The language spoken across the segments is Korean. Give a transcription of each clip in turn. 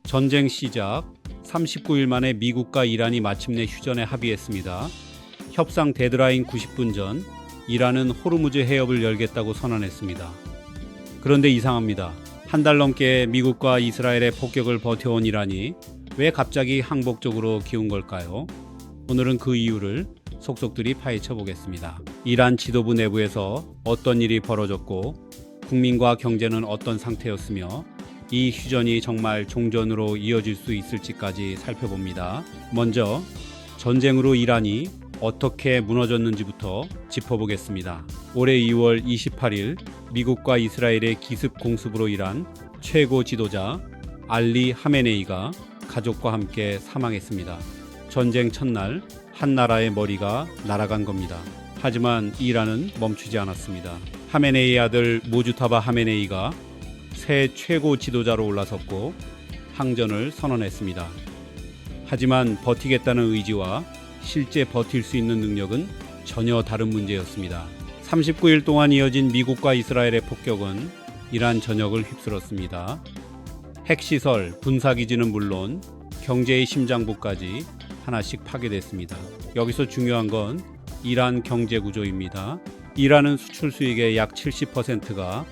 전쟁 시작 39일 만에 미국과 이란이 마침내 휴전에 합의했습니다. 협상 데드라인 90분 전 이란은 호르무즈 해협을 열겠다고 선언했습니다. 그런데 이상합니다. 한 달 넘게 미국과 이스라엘의 폭격을 버텨온 이란이 왜 갑자기 항복 쪽으로 기운 걸까요? 오늘은 그 이유를 속속들이 파헤쳐 보겠습니다. 이란 지도부 내부에서 어떤 일이 벌어졌고 국민과 경제는 어떤 상태였으며 이 휴전이 정말 종전으로 이어질 수 있을지까지 살펴봅니다. 먼저 전쟁으로 이란이 어떻게 무너졌는지부터 짚어보겠습니다. 올해 2월 28일 미국과 이스라엘의 기습 공습으로 인한 최고 지도자 알리 하메네이가 가족과 함께 사망했습니다. 전쟁 첫날 한 나라의 머리가 날아간 겁니다. 하지만 이란은 멈추지 않았습니다. 하메네이의 아들 모주타바 하메네이가 새 최고 지도자로 올라섰고 항전을 선언했습니다. 하지만 버티겠다는 의지와 실제 버틸 수 있는 능력은 전혀 다른 문제였습니다. 39일 동안 이어진 미국과 이스라엘의 폭격은 이란 전역을 휩쓸었습니다. 핵시설, 군사기지는 물론 경제의 심장부까지 하나씩 파괴됐습니다. 여기서 중요한 건 이란 경제 구조입니다. 이란은 수출 수익의 약 70%가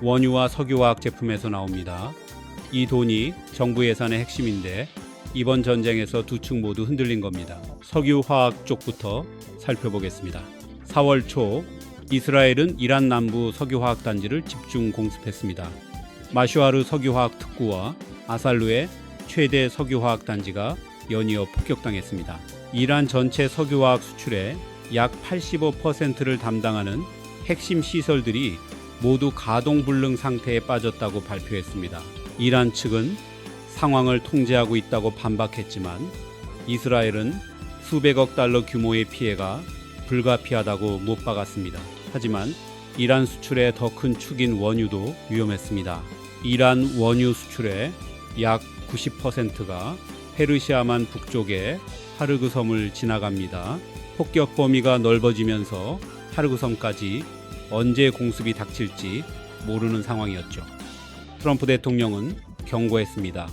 원유와 석유화학 제품에서 나옵니다. 이 돈이 정부 예산의 핵심인데 이번 전쟁에서 두 축 모두 흔들린 겁니다. 석유화학 쪽부터 살펴보겠습니다. 4월 초 이스라엘은 이란 남부 석유화학 단지를 집중 공습했습니다. 마슈아르 석유화학 특구와 아살루의 최대 석유화학 단지가 연이어 폭격당했습니다. 이란 전체 석유화학 수출의 약 85%를 담당하는 핵심 시설들이 모두 가동불능 상태에 빠졌다고 발표했습니다. 이란 측은 상황을 통제하고 있다고 반박했지만 이스라엘은 수백억 달러 규모의 피해가 불가피하다고 못 박았습니다. 하지만 이란 수출의 더 큰 축인 원유도 위험했습니다. 이란 원유 수출의 약 90%가 페르시아만 북쪽의 하르그 섬을 지나갑니다. 폭격 범위가 넓어지면서 하르그 섬까지 언제 공습이 닥칠지 모르는 상황이었죠. 트럼프 대통령은 경고했습니다.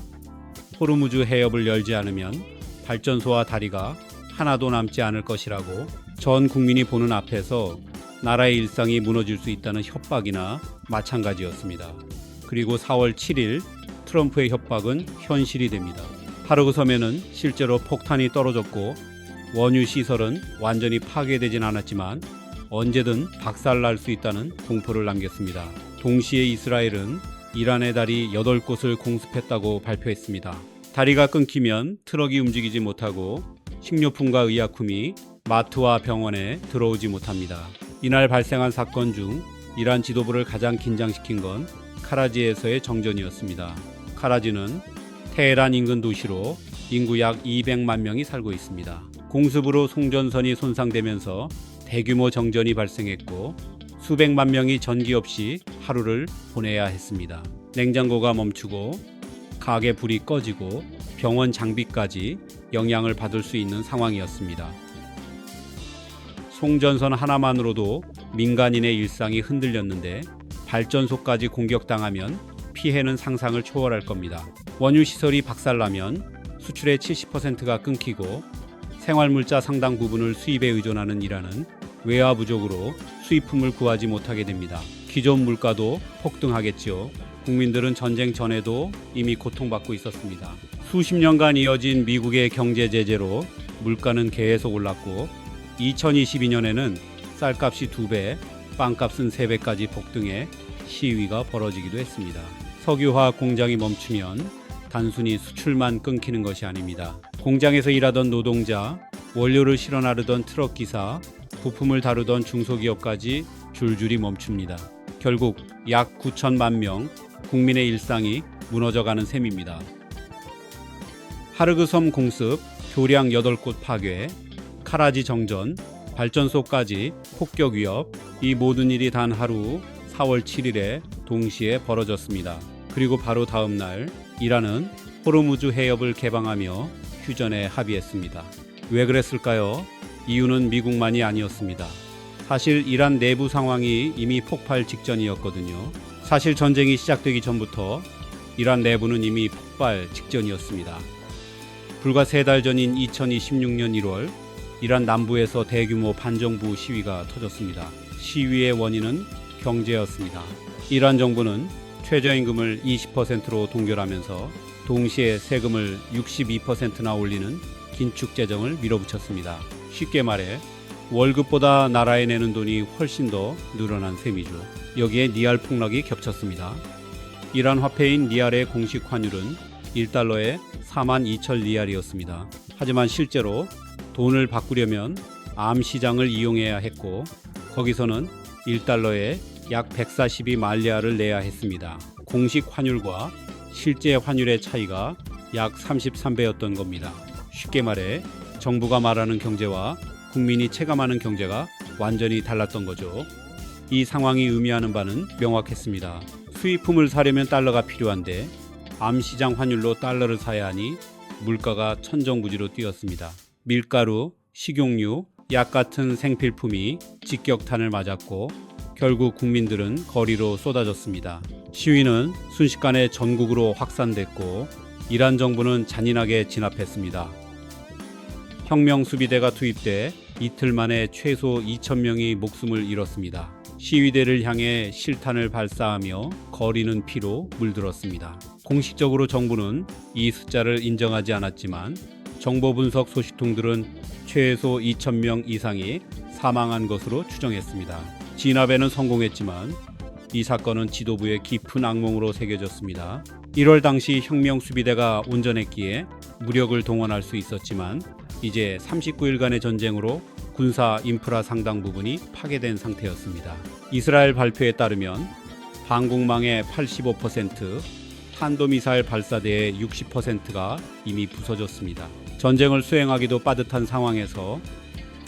호르무즈 해협을 열지 않으면 발전소와 다리가 하나도 남지 않을 것이라고 전 국민이 보는 앞에서 나라의 일상이 무너질 수 있다는 협박이나 마찬가지였습니다. 그리고 4월 7일 트럼프의 협박은 현실이 됩니다. 하르그 섬에는 실제로 폭탄이 떨어졌고 원유 시설은 완전히 파괴되진 않았지만 언제든 박살날 수 있다는 공포를 남겼습니다. 동시에 이스라엘은 이란의 다리 8곳을 공습했다고 발표했습니다. 다리가 끊기면 트럭이 움직이지 못하고 식료품과 의약품이 마트와 병원에 들어오지 못합니다. 이날 발생한 사건 중 이란 지도부를 가장 긴장시킨 건 카라지에서의 정전이었습니다. 카라지는 테헤란 인근 도시로 인구 약 200만 명이 살고 있습니다. 공습으로 송전선이 손상되면서 대규모 정전이 발생했고 수백만 명이 전기 없이 하루를 보내야 했습니다. 냉장고가 멈추고 가게 불이 꺼지고 병원 장비까지 영향을 받을 수 있는 상황이었습니다. 송전선 하나만으로도 민간인의 일상이 흔들렸는데 발전소까지 공격당하면 피해는 상상을 초월할 겁니다. 원유 시설이 박살나면 수출의 70%가 끊기고 생활물자 상당 부분을 수입에 의존하는 이란은 외화 부족으로 수입품을 구하지 못하게 됩니다. 기존 물가도 폭등하겠지요. 국민들은 전쟁 전에도 이미 고통받고 있었습니다. 수십 년간 이어진 미국의 경제 제재로 물가는 계속 올랐고 2022년에는 쌀값이 2배, 빵값은 3배까지 폭등해 시위가 벌어지기도 했습니다. 석유화학 공장이 멈추면 단순히 수출만 끊기는 것이 아닙니다. 공장에서 일하던 노동자, 원료를 실어 나르던 트럭 기사, 부품을 다루던 중소기업까지 줄줄이 멈춥니다. 결국 약 9천만 명 국민의 일상이 무너져가는 셈입니다. 하르그 섬 공습, 교량 8곳 파괴, 카라지 정전, 발전소까지 폭격 위협, 이 모든 일이 단 하루 4월 7일에 동시에 벌어졌습니다. 그리고 바로 다음 날 이란은 호르무즈 해협을 개방하며 휴전에 합의했습니다. 왜 그랬을까요? 이유는 미국만이 아니었습니다. 사실 이란 내부 상황이 이미 폭발 직전이었거든요. 사실 전쟁이 시작되기 전부터 이란 내부는 이미 폭발 직전이었습니다. 불과 3달 전인 2026년 1월 이란 남부에서 대규모 반정부 시위가 터졌습니다. 시위의 원인은 경제였습니다. 이란 정부는 최저임금을 20%로 동결하면서 동시에 세금을 62%나 올리는 긴축 재정을 밀어붙였습니다. 쉽게 말해 월급보다 나라에 내는 돈이 훨씬 더 늘어난 셈이죠. 여기에 리알 폭락이 겹쳤습니다. 이란 화폐인 리알의 공식 환율은 1달러에 42,000 리알이었습니다. 하지만 실제로 돈을 바꾸려면 암 시장을 이용해야 했고 거기서는 1달러에 약 142말리아를 내야 했습니다. 공식 환율과 실제 환율의 차이가 약 33배였던 겁니다. 쉽게 말해 정부가 말하는 경제와 국민이 체감하는 경제가 완전히 달랐던 거죠. 이 상황이 의미하는 바는 명확했습니다. 수입품을 사려면 달러가 필요한데 암시장 환율로 달러를 사야 하니 물가가 천정부지로 뛰었습니다. 밀가루, 식용유, 약 같은 생필품이 직격탄을 맞았고 결국 국민들은 거리로 쏟아졌습니다. 시위는 순식간에 전국으로 확산됐고 이란 정부는 잔인하게 진압했습니다. 혁명수비대가 투입돼 이틀 만에 최소 2,000명이 목숨을 잃었습니다. 시위대를 향해 실탄을 발사하며 거리는 피로 물들었습니다. 공식적으로 정부는 이 숫자를 인정하지 않았지만 정보 분석 소식통들은 최소 2,000명 이상이 사망한 것으로 추정했습니다. 진압에는 성공했지만 이 사건은 지도부의 깊은 악몽으로 새겨졌습니다. 1월 당시 혁명수비대가 운전했기에 무력을 동원할 수 있었지만 이제 39일간의 전쟁으로 군사 인프라 상당 부분이 파괴된 상태였습니다. 이스라엘 발표에 따르면 방공망의 85%, 탄도미사일 발사대의 60%가 이미 부서졌습니다. 전쟁을 수행하기도 빠듯한 상황에서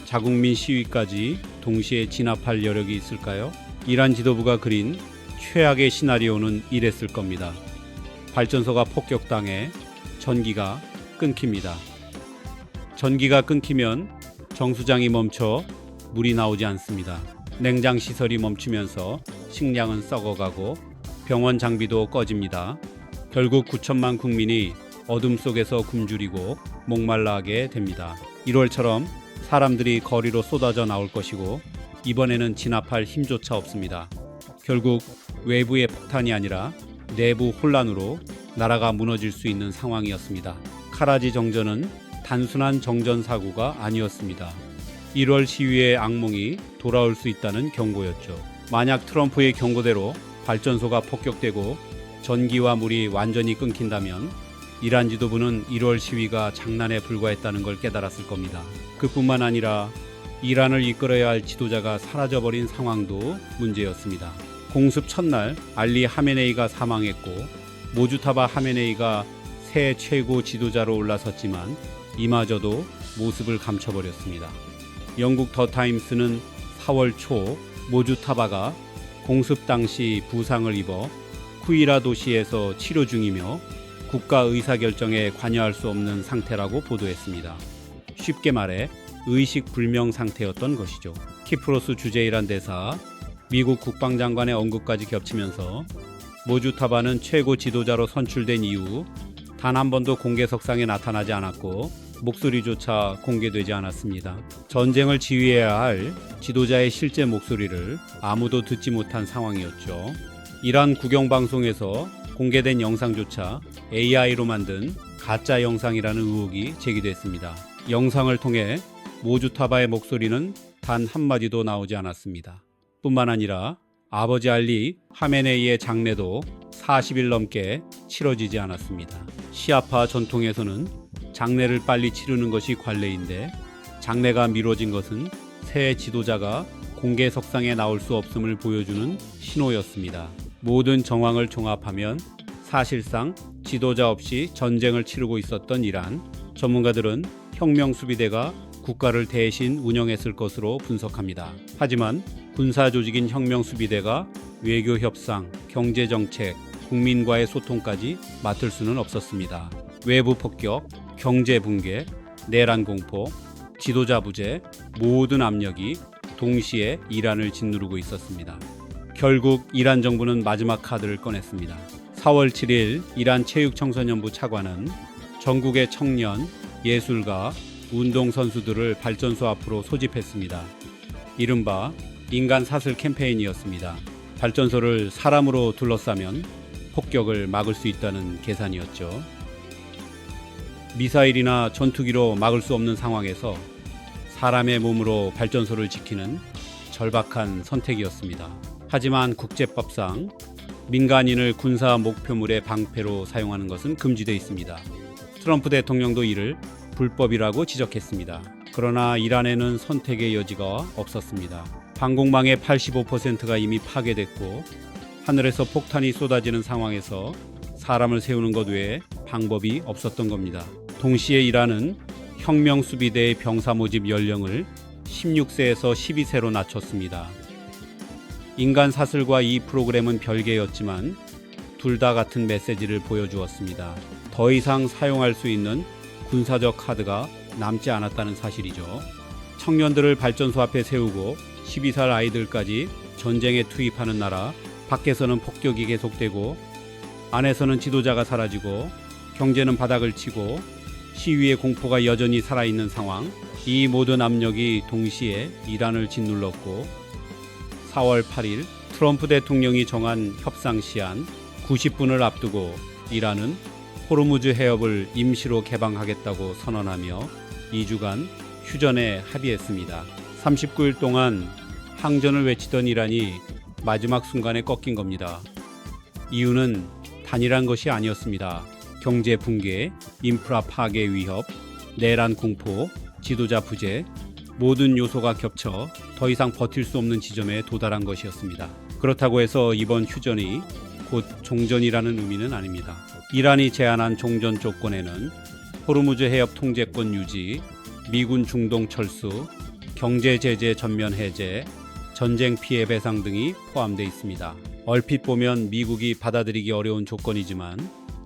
자국민 시위까지 동시에 진압할 여력이 있을까요? 이란 지도부가 그린 최악의 시나리오는 이랬을 겁니다. 발전소가 폭격당해 전기가 끊깁니다. 전기가 끊기면 정수장이 멈춰 물이 나오지 않습니다. 냉장 시설이 멈추면서 식량은 썩어가고 병원 장비도 꺼집니다. 결국 9천만 국민이 어둠 속에서 굶주리고 목말라하게 됩니다. 1월처럼 사람들이 거리로 쏟아져 나올 것이고 이번에는 진압할 힘조차 없습니다. 결국 외부의 폭탄이 아니라 내부 혼란으로 나라가 무너질 수 있는 상황이었습니다. 카라지 정전은 단순한 정전 사고가 아니었습니다. 1월 시위의 악몽이 돌아올 수 있다는 경고였죠. 만약 트럼프의 경고대로 발전소가 폭격되고 전기와 물이 완전히 끊긴다면 이란 지도부는 1월 시위가 장난에 불과했다는 걸 깨달았을 겁니다. 그뿐만 아니라 이란을 이끌어야 할 지도자가 사라져버린 상황도 문제였습니다. 공습 첫날 알리 하메네이가 사망했고 모주타바 하메네이가 새 최고 지도자로 올라섰지만 이마저도 모습을 감춰버렸습니다. 영국 더 타임스는 4월 초 모주타바가 공습 당시 부상을 입어 쿠이라 도시에서 치료 중이며 국가 의사결정에 관여할 수 없는 상태라고 보도했습니다. 쉽게 말해 의식불명 상태였던 것이죠. 키프로스 주재이란 대사, 미국 국방장관의 언급까지 겹치면서 모주타바는 최고 지도자로 선출된 이후 단 한 번도 공개석상에 나타나지 않았고 목소리조차 공개되지 않았습니다. 전쟁을 지휘해야 할 지도자의 실제 목소리를 아무도 듣지 못한 상황이었죠. 이란 국영방송에서 공개된 영상조차 AI로 만든 가짜 영상이라는 의혹이 제기됐습니다. 영상을 통해 모주타바의 목소리는 단 한마디도 나오지 않았습니다. 뿐만 아니라 아버지 알리 하메네이의 장례도 40일 넘게 치러지지 않았습니다. 시아파 전통에서는 장례를 빨리 치르는 것이 관례인데 장례가 미뤄진 것은 새 지도자가 공개석상에 나올 수 없음을 보여주는 신호였습니다. 모든 정황을 종합하면 사실상 지도자 없이 전쟁을 치르고 있었던 이란, 전문가들은 혁명수비대가 국가를 대신 운영했을 것으로 분석합니다. 하지만 군사 조직인 혁명수비대가 외교 협상, 경제 정책, 국민과의 소통까지 맡을 수는 없었습니다. 외부 폭격, 경제 붕괴, 내란 공포, 지도자 부재, 모든 압력이 동시에 이란을 짓누르고 있었습니다. 결국 이란 정부는 마지막 카드를 꺼냈습니다. 4월 7일 이란 체육청소년부 차관은 전국의 청년, 예술가, 운동선수들을 발전소 앞으로 소집했습니다. 이른바 인간 사슬 캠페인이었습니다. 발전소를 사람으로 둘러싸면 폭격을 막을 수 있다는 계산이었죠. 미사일이나 전투기로 막을 수 없는 상황에서 사람의 몸으로 발전소를 지키는 절박한 선택이었습니다. 하지만 국제법상 민간인을 군사 목표물의 방패로 사용하는 것은 금지되어 있습니다. 트럼프 대통령도 이를 불법이라고 지적했습니다. 그러나 이란에는 선택의 여지가 없었습니다. 항공망의 85%가 이미 파괴됐고 하늘에서 폭탄이 쏟아지는 상황에서 사람을 세우는 것 외에 방법이 없었던 겁니다. 동시에 이란은 혁명수비대의 병사 모집 연령을 16세에서 12세로 낮췄습니다. 인간 사슬과 이 프로그램은 별개였지만 둘 다 같은 메시지를 보여주었습니다. 더 이상 사용할 수 있는 군사적 카드가 남지 않았다는 사실이죠. 청년들을 발전소 앞에 세우고 12살 아이들까지 전쟁에 투입하는 나라, 밖에서는 폭격이 계속되고 안에서는 지도자가 사라지고 경제는 바닥을 치고 시위의 공포가 여전히 살아있는 상황, 이 모든 압력이 동시에 이란을 짓눌렀고 4월 8일 트럼프 대통령이 정한 협상 시한 90분을 앞두고 이란은 호르무즈 해협을 임시로 개방하겠다고 선언하며 2주간 휴전에 합의했습니다. 39일 동안 항전을 외치던 이란이 마지막 순간에 꺾인 겁니다. 이유는 단일한 것이 아니었습니다. 경제 붕괴, 인프라 파괴 위협, 내란 공포, 지도자 부재, 모든 요소가 겹쳐 더 이상 버틸 수 없는 지점에 도달한 것이었습니다. 그렇다고 해서 이번 휴전이 곧 종전이라는 의미는 아닙니다. 이란이 제안한 종전 조건에는 호르무즈 해협 통제권 유지, 미군 중동 철수, 경제 제재 전면 해제, 전쟁 피해 배상 등이 포함되어 있습니다. 얼핏 보면 미국이 받아들이기 어려운 조건이지만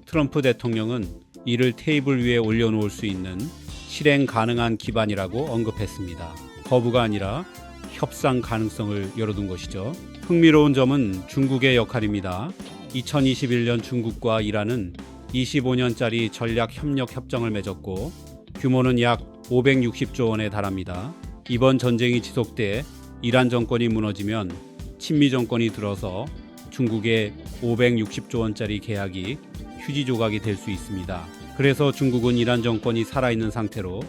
트럼프 대통령은 이를 테이블 위에 올려놓을 수 있는 실행 가능한 기반이라고 언급했습니다. 거부가 아니라 협상 가능성을 열어둔 것이죠. 흥미로운 점은 중국의 역할입니다. 2021년 중국과 이란은 25년짜리 전략 협력 협정을 맺었고 규모는 약 560조 원에 달합니다. 이번 전쟁이 지속돼 이란 정권이 무너지면 친미 정권이 들어서 중국의 560조 원짜리 계약이 휴지 조각이 될 수 있습니다. 그래서 중국은 이란 정권이 살아있는 상태로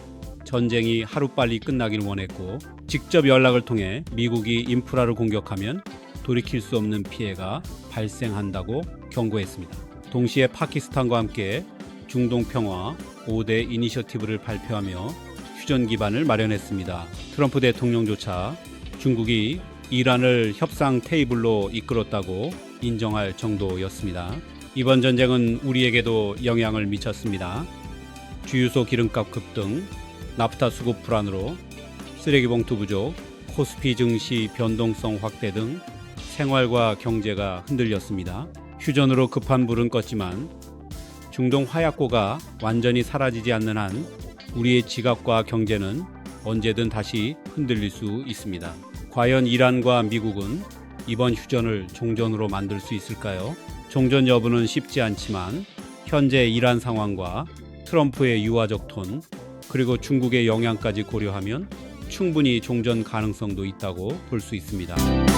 전쟁이 하루빨리 끝나길 원했고 직접 연락을 통해 미국이 인프라를 공격하면 돌이킬 수 없는 피해가 발생한다고 경고했습니다. 동시에 파키스탄과 함께 중동 평화 5대 이니셔티브를 발표하며 휴전 기반을 마련했습니다. 트럼프 대통령조차 중국이 이란을 협상 테이블로 이끌었다고 인정할 정도였습니다. 이번 전쟁은 우리에게도 영향을 미쳤습니다. 주유소 기름값 급등, 나프타 수급 불안으로 쓰레기 봉투 부족, 코스피 증시 변동성 확대 등 생활과 경제가 흔들렸습니다. 휴전으로 급한 불은 껐지만 중동 화약고가 완전히 사라지지 않는 한 우리의 지갑과 경제는 언제든 다시 흔들릴 수 있습니다. 과연 이란과 미국은 이번 휴전을 종전으로 만들 수 있을까요? 종전 여부는 쉽지 않지만 현재 이란 상황과 트럼프의 유화적 톤 그리고 중국의 영향까지 고려하면 충분히 종전 가능성도 있다고 볼 수 있습니다.